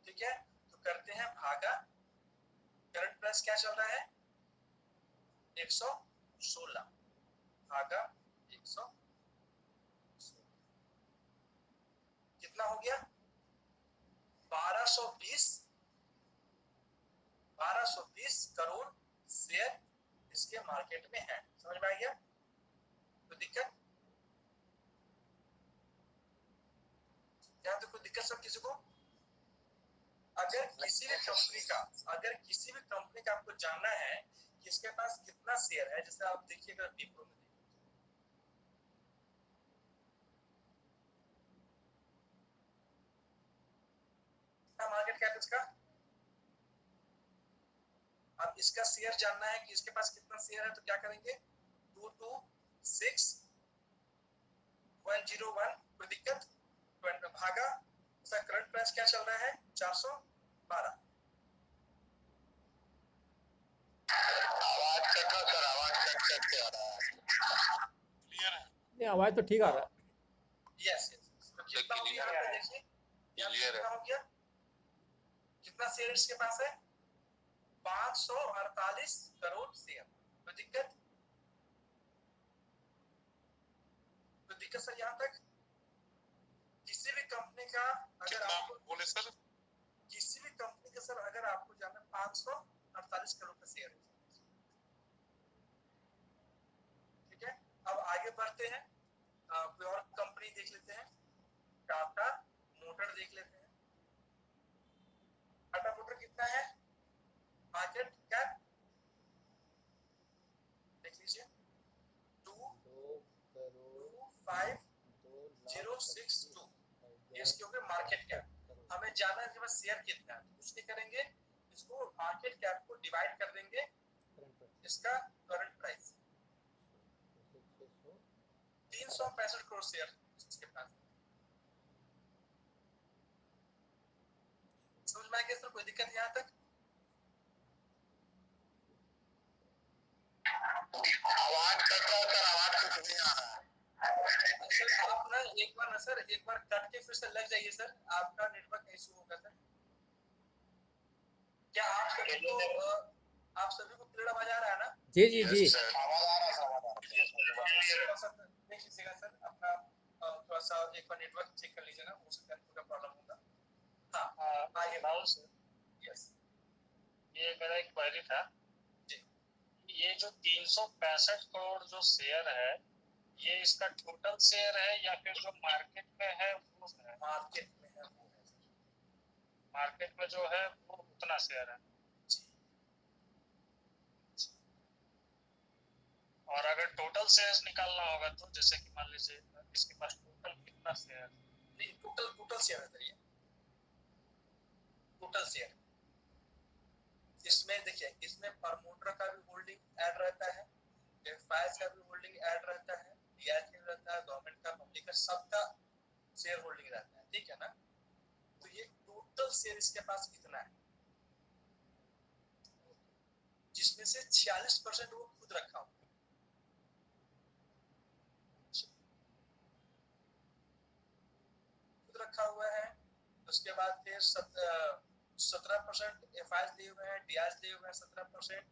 ठीक है, तो करते हैं भागा, करंट प्राइस क्या चल रहा है 116 भागा 116, कितना हो गया 1220 करोड़ शेयर इसके मार्केट में है। समझ में आ गया? तो दिक्कत यहाँ तो कोई दिक्कत सब किसी को? अगर किसी भी कंपनी का आपको जानना है कि इसके पास कितना शेयर है, जैसे आप देखिएगा विप्रो में मार्केट कैप इसका, अब इसका शेयर जानना है कि इसके पास कितना शेयर है, तो क्या करेंगे 226101, कोई दिक्कत? भागा इसका करंट प्राइस क्या चल रहा है 412। आवाज कट रहा सर, आवाज कट के आ रहा है। क्लियर है? नहीं आवाज तो ठीक आ रहा है। यस तो कितना हो गया यहाँ पे देखिए, कितना हो गया, कितना शेयर इसके पास है 548 करोड़ शेयर। तो दिक्कत सर यहाँ तक? किसी भी कंपनी का अगर आपको बोले सर, किसी भी कंपनी का सर अगर आपको जानना 548 करोड़ का शेयर है। ठीक है, अब आगे बढ़ते हैं, कोई और कंपनी देख लेते हैं, टाटा मोटर देख लेते हैं। टाटा मोटर कितना है मार्केट कैप, देख लीजिए 2,5062, इसके ऊपर मार्केट कैप। हमें जानना है कि बस शेयर कितना है, कुछ नहीं करेंगे, इसको मार्केट कैप को डिवाइड कर देंगे इसका करंट प्राइस। 365 करोड़ शेयर इसके पास। समझ में आ गया सर? कोई दिक्कत यहाँ तक? आवाज कट रहा सर, आवाज कुछ नहीं आ रहा है सर। आप ना एक बार कट के फिर से लग जाइए सर, आपका नेटवर्क इशू होगा सर। क्या आप सभी को क्लियर आवाज आ रहा है ना? जी जी जी आवाज आ रहा है, आवाज आ रहा है। देख लीजिएगा सर अपना, थोड़ा सा एक बार नेटवर्क चेक कर लीजिए ना, हो सकता है थोड़ा प्रॉब्लम होगा। हाँ आगे बढ़ो सर। यस, ये मेरा एक क्वेरी था, ये जो 365 करोड़ जो शेयर है, ये इसका टोटल शेयर है या फिर जो मार्केट में है वो है? मार्केट में है, वो है सर। मार्केट में जो है वो उतना शेयर है। और अगर टोटल शेयर्स निकालना होगा तो जैसे कि मान लीजिए इसके पास टोटल कितना शेयर, नहीं टोटल शेयर है ये, टोटल शेयर। इसमें देखिए इसमें प्रमोटर का भी होल्डिंग ऐड रहता है, एफआईएस का भी होल्डिंग ऐड रहता है, डीआईसी रहता है, गवर्नमेंट का, पब्लिक का, सबका शेयर होल्डिंग रहता है, ठीक है ना। तो ये टोटल शेयर इसके पास कितना है, जिसमें से 46% वो खुद रखा हुआ, खुद रखा हुआ है। उसके बाद फिर 17% एफआईएस लिए हुए हैं, डीआईएस लिए हुए हैं 17%,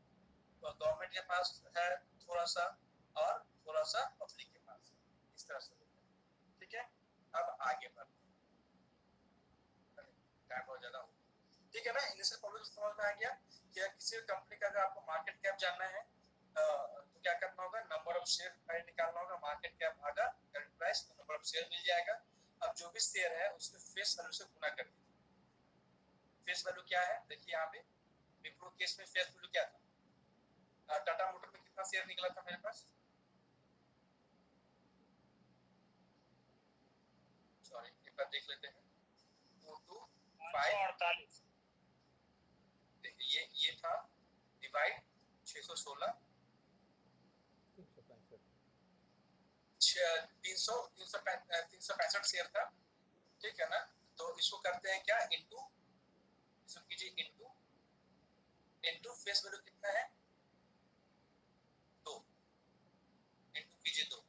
और गवर्नमेंट के पास है थोड़ा सा, और थोड़ा सा पब्लिक के पास है, इस तरह से, ठीक है। अब आगे बढ़ते हैं, टाइम बहुत ज्यादा हो, ठीक है ना। इनिशियल प्रॉब्लम समझ में आ गया कि किसी कंपनी का अगर आपको मार्केट कैप जानना है तो क्या करना होगा, नंबर ऑफ शेयर निकालना होगा, मार्केट कैप भागा करंट प्राइस, तो नंबर ऑफ शेयर मिल जाएगा। अब जो भी शेयर है उसके फेस वैल्यू से गुना कर दीजिए। फेस वैल्यू क्या है, देखिए यहाँ पे विप्रो केस में फेस वैल्यू क्या था, टाटा मोटर में कितना शेयर निकला था मेरे पास, सॉरी एक बार देख लेते हैं, 548, देखिए ये था डिवाइड 616, 365 शेयर था, ठीक है ना। तो इसको करते हैं क्या, इनटू, इसको कीजिए इनटू फेस वैल्यू कितना है 2, इनटू कीजिए 2,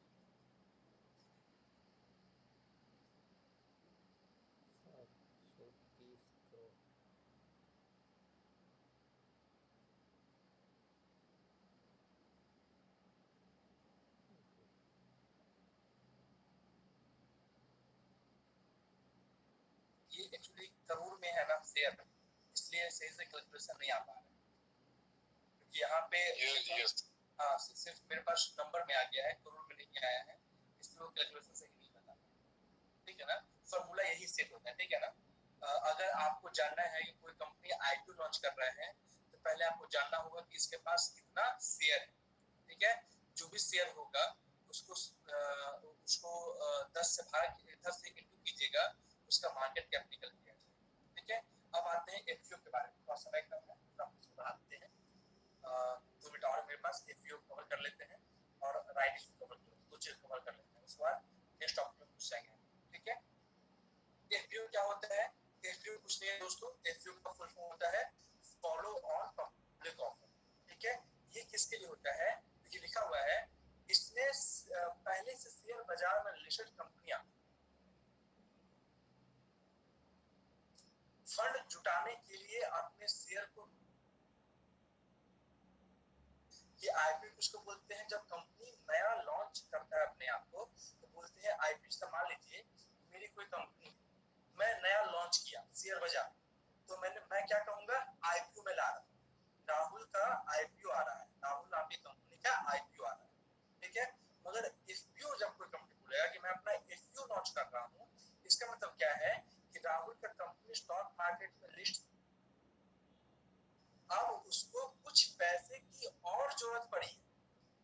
ये एक्चुअली करोड़ में है ना शेयर, इसलिए सही से कैलकुलेशन नहीं आ पा रहा है, क्योंकि यहाँ पे हाँ सिर्फ मेरे पास नंबर में आ गया है, करोड़ में नहीं आया है, इसलिए वो कैलकुलेशन सही नहीं बता, ठीक है ना। फॉर्मूला यही सेट होता है, ठीक है ना। अगर आपको जानना है कि कोई कंपनी आईपीओ लॉन्च कर रहे हैं, तो पहले आपको जानना होगा कि इसके पास कितना शेयर है, ठीक है। जो भी शेयर होगा उसको 10 से इंटू कीजिएगा, उसका मार्केट कैप निकल गया, ठीक है। अब आते हैं एफपीओ के बारे में, थोड़ा समय कम है तो हम इसको बढ़ाते हैं, 2 मिनट और मेरे पास, एफपीओ कवर कर लेते हैं और राइट इशू कवर कर लेते हैं, उसके बाद नेक्स्ट टॉपिक में घुस जाएंगे, ठीक है। एफपीओ क्या होता है, एफपीओ कुछ नहीं है दोस्तों, एफपीओ का फुल फॉर्म होता है फॉलो ऑन पब्लिक ऑफर, ठीक है। ये किसके लिए होता है, ये लिखा हुआ है, इसमें पहले से शेयर बाजार में लिस्टेड कंपनियां फंड जुटाने के लिए अपने शेयर को, ये आईपीओ किसको बोलते हैं, जब कंपनी नया लॉन्च करता है अपने आप को तो बोलते हैं आईपीओ। से मान लीजिए मेरी कोई कंपनी, मैं नया लॉन्च किया शेयर बाजार, तो मैं क्या कहूंगा, आईपीओ में ला रहा हूं, राहुल का आईपीओ आ रहा है, राहुल नाम की कंपनी का आईपीओ आ रहा है, ठीक है। मगर एफपीओ जब कोई कंपनी बोलेगा कि मैं अपना एफपीओ लॉन्च कर रहा हूँ, इसका मतलब क्या है कि राहुल का कंपनी स्टॉक मार्केट में लिस्ट, अब उसको कुछ पैसे की और जरूरत पड़ी है,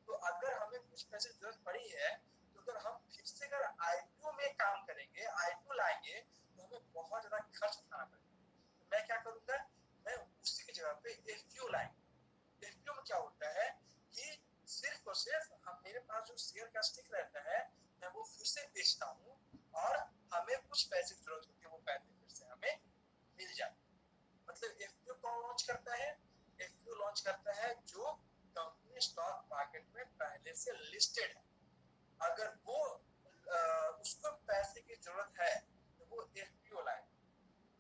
तो अगर हमें कुछ पैसे की जरूरत पड़ी है, तो अगर हम फिर से अगर आईपीओ में काम करेंगे, आईपीओ लाएंगे, तो हमें बहुत ज्यादा खर्च उठाना पड़ेगा। तो मैं क्या करूंगा, मैं उसी की जगह पे एफपीओ लाएंगे। एफपीओ में क्या होता है कि सिर्फ और सिर्फ हम, मेरे पास जो शेयर का स्टिक रहता है, मैं वो फिर से बेचता हूँ और हमें कुछ पैसे की जरूरत होती है, वो पैसे फिर से हमें मिल जाते। मतलब एफपीओ कौन लॉन्च करता है, एफपीओ लॉन्च करता है जो कंपनी स्टॉक मार्केट में पहले से लिस्टेड है, अगर वो उसको पैसे की जरूरत है तो वो एफपीओ लाए।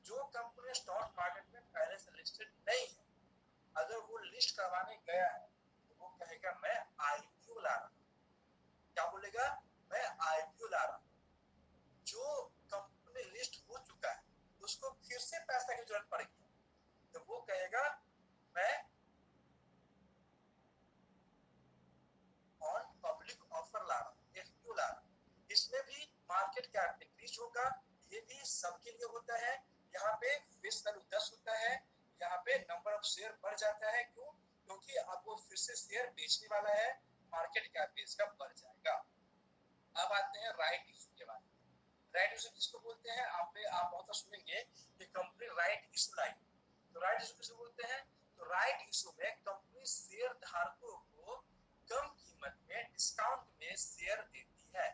जो कंपनी स्टॉक मार्केट में पहले से लिस्टेड नहीं है, अगर वो लिस्ट करवाने गया है तो वो कहेगा मैं आईपीओ ला रहा हूँ, क्या बोलेगा, मैं आईपीओ ला रहा हूँ। जो कंपनी लिस्ट हो चुका है उसको फिर से पैसा की जरूरत पड़ेगी, तो वो कहेगा मैं ऑन पब्लिक ऑफर ला रहा हूँ, एफपीओ ला रहा हूँ। इसमें भी मार्केट कैप इंक्रीज होगा, ये भी सबके लिए होता है। यहाँ पे फेस वैल्यू 10 होता है, यहाँ पे नंबर ऑफ शेयर बढ़ जाता है, क्यों, क्योंकि अब वो फिर से शेयर बेचने वाला है, मार्केट कैप भी इसका बढ़ जाएगा। अब आते हैं राइट इशू के बारे में। राइट इशू किसको बोलते हैं? आप बहुत सुनेंगे कि कंपनी राइट इशू लाई। तो राइट इशू किसको बोलते हैं? तो राइट इशू में कंपनी शेयर धारकों को कम कीमत में डिस्काउंट में शेयर देती है।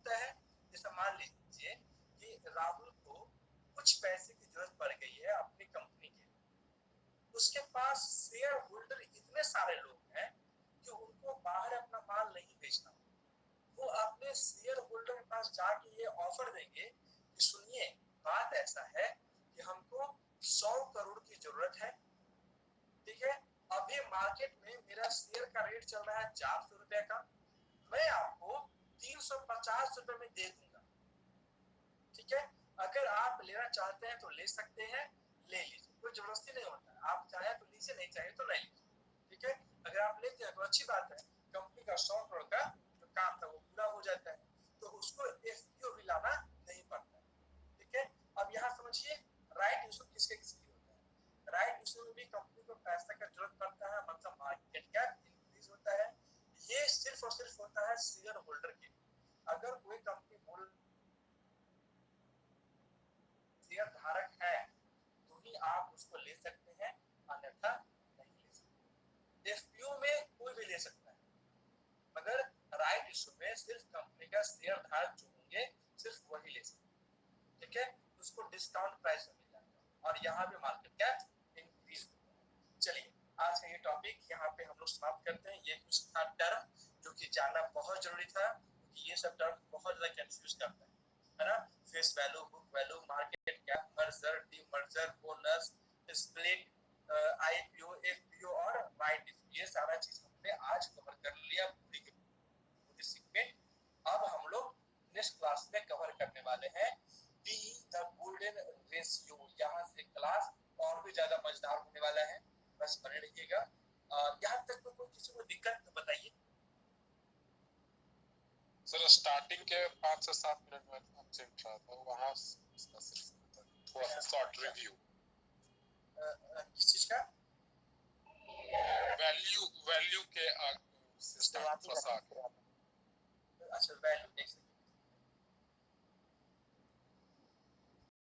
जैसे मान लीजिए कि राहुल को कुछ पैसे की जरूरत पड़ गई है अपनी कंपनी के, उसके पास शेयर होल्डर इतने सारे लोग हैं कि उनको बाहर अपना माल नहीं बेचना, वो अपने शेयर होल्डर के पास जाके ये ऑफर देंगे कि सुनिए बात ऐसा है कि हमको 100 करोड़ की जरूरत है, ठीक है, अभी मार्केट में मेरा शेयर का रेट चल रहा है 400 रुपए का, मैं आपको 350 रुपए में दे दूंगा, ठीक है, अगर आप लेना चाहते हैं तो ले सकते हैं, ले लीजिए, कोई जबरदस्ती नहीं होता है, आप चाहे तो लीजिए, नहीं चाहे तो नहीं लीजिए, ठीक है। अगर आप लेते हैं तो अच्छी बात है, कंपनी का 100 करोड़ का जो काम था वो पूरा हो जाता है, तो उसको एफपीओ भी लाना नहीं पड़ता है, ठीक है। अब यहाँ समझिए राइट इशू किसके किसके होता है। राइट इशू में भी कंपनी को पैसा का जरूरत पड़ता है, मतलब मार्केट कैप इंक्रीज होता है, ये सिर्फ और सिर्फ होता है शेयर होल्डर के। अगर कोई कंपनी बोल शेयर धारक है तो ही आप उसको ले सकते हैं, अन्यथा नहीं ले सकते। एफपीओ में कोई भी ले सकता है, मगर राइट इशू में सिर्फ कंपनी का शेयर धारक जो होंगे सिर्फ वही ले सकते हैं, ठीक है, उसको डिस्काउंट प्राइस में मिल जाएगा और यहाँ पे मार्केट कैप इंक्रीज होता है। चलिए आज का ये टॉपिक यहाँ पे हम लोग समाप्त करते हैं। ये कुछ था टर्म जो कि जानना बहुत जरूरी था, क्योंकि ये सब टर्म बहुत ज्यादा कंफ्यूज करता है ना। Face value, book value, market cap, merger, demerger, bonus, split, IPO, FPO और राइट इशू, ये सारा चीज हमने आज कवर कर लिया पूरी की पूरी सीक्वेंस। अब हम लोग नेक्स्ट क्लास में कवर करने वाले हैं पी द गोल्डन रेशियो। यहाँ से क्लास और भी ज्यादा मजेदार होने वाला है, बस बने रहिएगा। यहाँ तक तो कोई किसी को दिक्कत तो बताइए। सर स्टार्टिंग के 5 से 7 मिनट में चल रहा था, वहाँ थोड़ा सा शॉर्ट रिव्यू।